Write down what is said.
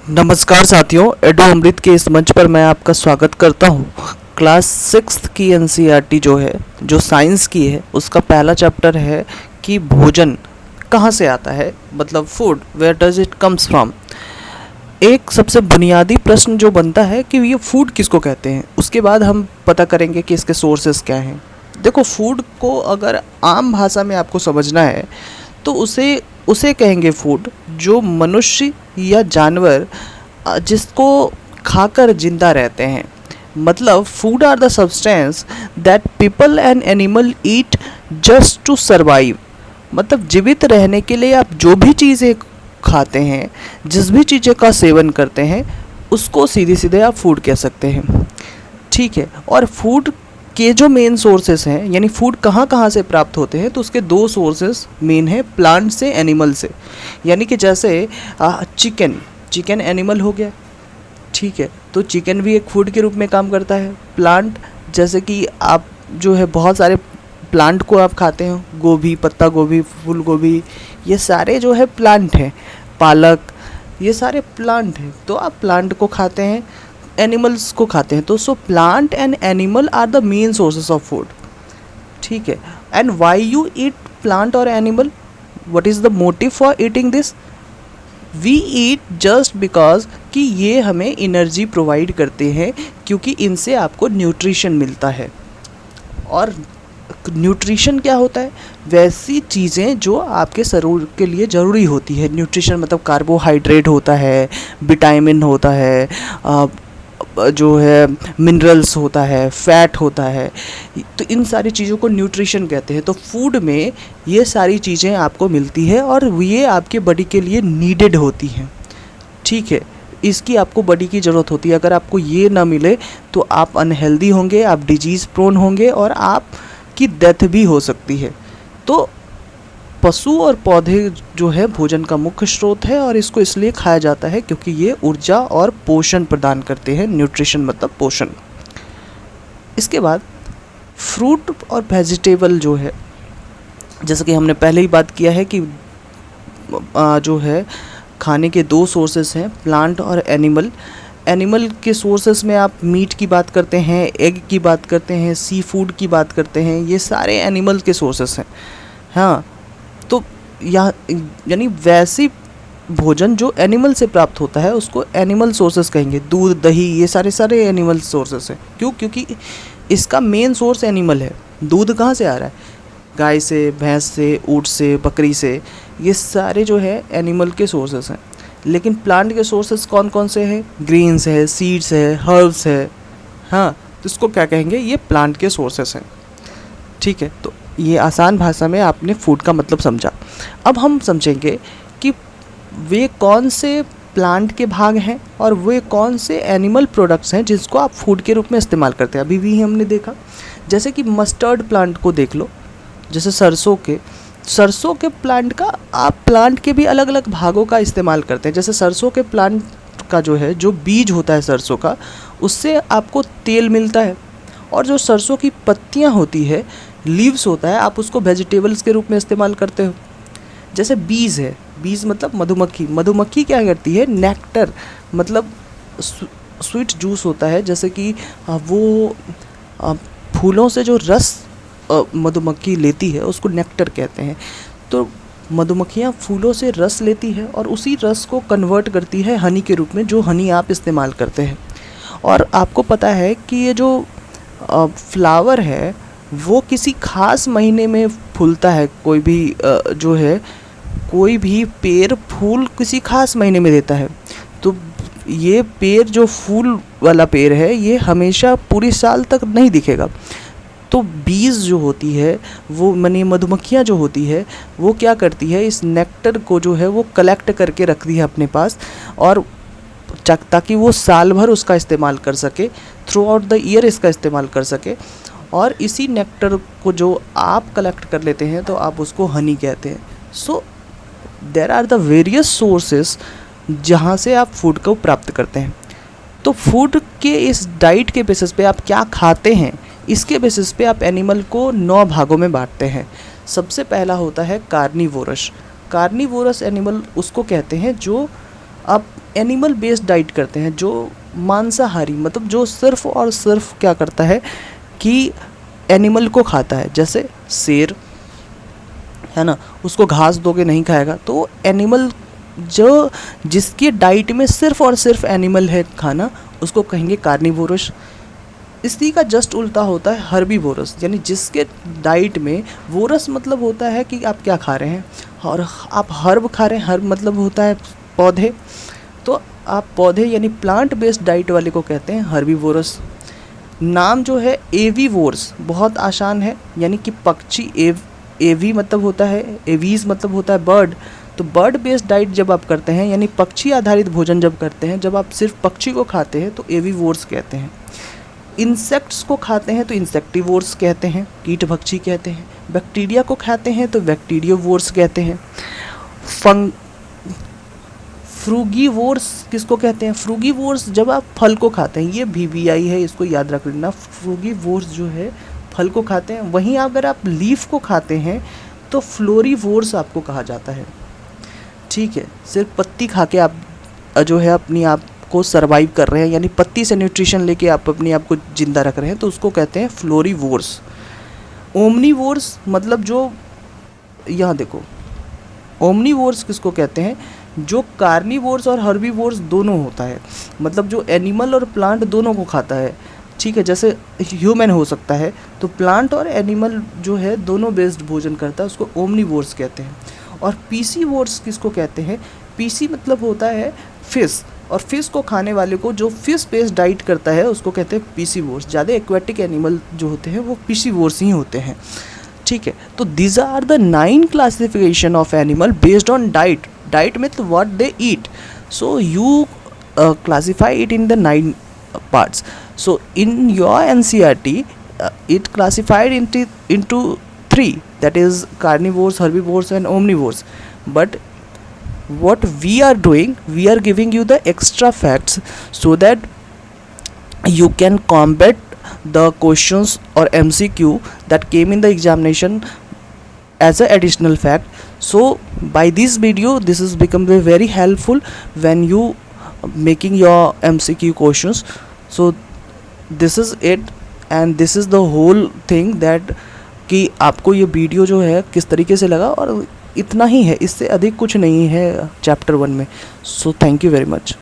नमस्कार साथियों, एडो अमृत के इस मंच पर मैं आपका स्वागत करता हूँ। क्लास सिक्स्थ की एनसीईआरटी जो है, जो साइंस की है, उसका पहला चैप्टर है कि भोजन कहाँ से आता है, मतलब food, where does it comes from. एक सबसे बुनियादी प्रश्न जो बनता है कि ये फूड किसको कहते हैं, उसके बाद हम पता करेंगे कि इसके सोर्सेस क्या हैं। देखो, फूड को अगर आम भाषा में आपको समझना है तो उसे उसे कहेंगे फूड जो मनुष्य या जानवर जिसको खाकर जिंदा रहते हैं। मतलब food are the substance that people and animal eat just to survive. मतलब जीवित रहने के लिए आप जो भी चीज़ें खाते हैं, जिस भी चीज़ें का सेवन करते हैं, उसको सीधे सीधे आप फूड कह सकते हैं। ठीक है। और फूड के जो मेन सोर्सेस हैं, यानी फूड कहाँ कहाँ से प्राप्त होते हैं, तो उसके दो सोर्सेस मेन है, प्लांट से, एनिमल से। यानी कि जैसे चिकन एनिमल हो गया, ठीक है, तो चिकन भी एक फूड के रूप में काम करता है। प्लांट, जैसे कि आप जो है बहुत सारे प्लांट को आप खाते हो, गोभी, पत्ता गोभी, फूल गोभी, ये सारे जो है प्लांट हैं। पालक, ये सारे प्लांट हैं, तो आप प्लांट को खाते हैं, एनिमल्स को खाते हैं। तो so plant and animal are the main sources of food. ठीक है। And why you eat plant और animal, what is the motive for eating this? We eat just because कि ये हमें एनर्जी प्रोवाइड करते हैं, क्योंकि इनसे आपको न्यूट्रिशन मिलता है। और न्यूट्रिशन क्या होता है? वैसी चीज़ें जो आपके शरीर के लिए ज़रूरी होती है। न्यूट्रिशन मतलब कार्बोहाइड्रेट होता है, विटामिन होता है, जो है मिनरल्स होता है, फैट होता है, तो इन सारी चीज़ों को न्यूट्रिशन कहते हैं। तो फूड में ये सारी चीज़ें आपको मिलती है और ये आपके बॉडी के लिए नीडेड होती हैं। ठीक है, इसकी आपको बॉडी की ज़रूरत होती है। अगर आपको ये ना मिले तो आप अनहेल्दी होंगे, आप डिजीज़ प्रोन होंगे और आपकी डेथ भी हो सकती है। तो पशु और पौधे जो है भोजन का मुख्य स्रोत है, और इसको इसलिए खाया जाता है क्योंकि ये ऊर्जा और पोषण प्रदान करते हैं। न्यूट्रिशन मतलब पोषण। इसके बाद फ्रूट और वेजिटेबल जो है, जैसे कि हमने पहले ही बात किया है कि जो है खाने के दो सोर्सेस हैं, प्लांट और एनिमल। एनिमल के सोर्सेस में आप मीट की बात करते हैं, एग की बात करते हैं, सी फूड की बात करते हैं, ये सारे एनिमल के सोर्सेस हैं। हाँ, तो यानी वैसी भोजन जो एनिमल से प्राप्त होता है उसको एनिमल सोर्सेस कहेंगे। दूध, दही, ये सारे एनिमल सोर्सेस हैं। क्यों? क्योंकि इसका मेन सोर्स एनिमल है। दूध कहाँ से आ रहा है? गाय से, भैंस से, ऊँट से, बकरी से, ये सारे जो है एनिमल के सोर्सेस हैं। लेकिन प्लांट के सोर्सेस कौन कौन से हैं? ग्रीन्स है, सीड्स है, हर्ब्स है। हाँ, तो इसको क्या कहेंगे? ये प्लांट के सोर्सेस हैं। ठीक है, तो ये आसान भाषा में आपने फूड का मतलब समझा। अब हम समझेंगे कि वे कौन से प्लांट के भाग हैं और वे कौन से एनिमल प्रोडक्ट्स हैं जिसको आप फूड के रूप में इस्तेमाल करते हैं। अभी भी हमने देखा, जैसे कि मस्टर्ड प्लांट को देख लो, जैसे सरसों के प्लांट का आप प्लांट के भी अलग अलग भागों का इस्तेमाल करते हैं। जैसे सरसों के प्लांट का जो है, जो बीज होता है सरसों का, उससे आपको तेल मिलता है। और जो सरसों की पत्तियां होती है, लीव्स होता है, आप उसको वेजिटेबल्स के रूप में इस्तेमाल करते हो। जैसे बीज है, बीज मतलब मधुमक्खी क्या करती है? नेक्टर मतलब स्वीट जूस होता है। जैसे कि वो फूलों से जो रस मधुमक्खी लेती है उसको नेक्टर कहते हैं। तो मधुमक्खियाँ फूलों से रस लेती है और उसी रस को कन्वर्ट करती है हनी के रूप में, जो हनी आप इस्तेमाल करते हैं। और आपको पता है कि ये जो फ्लावर है वो किसी खास महीने में फूलता है। कोई भी जो है, कोई भी पेड़ फूल किसी खास महीने में देता है। तो ये पेड़, जो फूल वाला पेड़ है, ये हमेशा पूरी साल तक नहीं दिखेगा। तो बीज जो होती है वो, माने मधुमक्खियाँ जो होती है, वो क्या करती है? इस नेक्टर को जो है वो कलेक्ट करके रखती है अपने पास, और ताकि वो साल भर उसका इस्तेमाल कर सके, थ्रू आउट द ईयर इसका इस्तेमाल कर सके। और इसी नेक्टर को जो आप कलेक्ट कर लेते हैं तो आप उसको हनी कहते हैं। So there are the various sources जहाँ से आप फूड को प्राप्त करते हैं। तो फूड के इस डाइट के बेसिस पे आप क्या खाते हैं, इसके बेसिस पे आप एनिमल को 9 भागों में बांटते हैं। सबसे पहला होता है कार्निवोरस। कार्निवोरस एनिमल उसको कहते हैं जो आप एनिमल बेस्ड डाइट करते हैं, जो मांसाहारी, मतलब जो सिर्फ और सिर्फ क्या करता है कि एनिमल को खाता है, जैसे शेर है ना, उसको घास दोगे नहीं खाएगा। तो एनिमल जो जिसकी डाइट में सिर्फ और सिर्फ एनिमल है खाना, उसको कहेंगे कार्निवोरस। इसी का जस्ट उल्टा होता है हर्बीवोरस, यानी जिसके डाइट में वोरस मतलब होता है कि आप क्या खा रहे हैं, और आप हर्ब खा रहे हैं। हर्ब मतलब होता है पौधे, तो आप पौधे यानी प्लांट बेस्ड डाइट वाले को कहते हैं हर्बीवोरस। नाम जो है एवीवोर्स बहुत आसान है, यानी कि पक्षी। एवी मतलब होता है, एवीज मतलब होता है बर्ड। तो बर्ड बेस्ड डाइट जब आप करते हैं, यानी पक्षी आधारित भोजन जब करते हैं, जब आप सिर्फ पक्षी को खाते हैं तो एवीवोर्स कहते हैं। इंसेक्ट्स को खाते हैं तो इंसेक्टिवोर्स कहते हैं, कीट भक्षी कहते हैं। बैक्टीरिया को खाते हैं तो बैक्टीरियोवोर्स कहते हैं। फ्रूगीवोर्स किसको कहते हैं? फ्रूगीवोर्स जब आप फल को खाते हैं, ये VBI है, इसको याद रख लेना। फ्रूगीवोर्स जो है फल को खाते हैं। वहीं अगर आप लीफ को खाते हैं तो फ्लोरीवोर्स आपको कहा जाता है। ठीक है, सिर्फ पत्ती खा के आप जो है अपनी आप को सरवाइव कर रहे हैं, यानी पत्ती से न्यूट्रिशन लेके आप अपने आप को जिंदा रख रहे हैं, तो उसको कहते हैं फ्लोरीवोर्स। ओमनीवोर्स मतलब जो, यहाँ देखो, ओमनीवोर्स किसको कहते हैं? जो कार्निवोर्स और हर्बीवोर्स दोनों होता है, मतलब जो एनिमल और प्लांट दोनों को खाता है। ठीक है, जैसे ह्यूमन हो सकता है, तो प्लांट और एनिमल जो है दोनों बेस्ड भोजन करता है, उसको ओमनीवोर्स कहते हैं। और पीसीवोर्स किसको कहते हैं? पीसी मतलब होता है फिश, और फिश को खाने वाले को, जो फिश बेस्ड डाइट करता है, उसको कहते हैं पीसीवोर्स। ज़्यादा एक्वेटिक एनिमल जो होते हैं वो पीसीवोर्स ही होते हैं। ठीक है, तो these are the 9 classification of animal based on diet. Diet मतलब what they eat, so you classify it in the 9 parts. So in your NCERT it classified into 3, that is carnivores, herbivores and omnivores. But what we are doing, we are giving you the extra facts so that you can combat the questions or MCQ that came in the examination as a additional fact. So by this video, this has become very helpful when you making your MCQ questions. So this is it and this is the whole thing that कि आपको ये video जो है किस तरीके से लगा, और इतना ही है, इससे अधिक कुछ नहीं है चैप्टर 1 में। So thank you very much.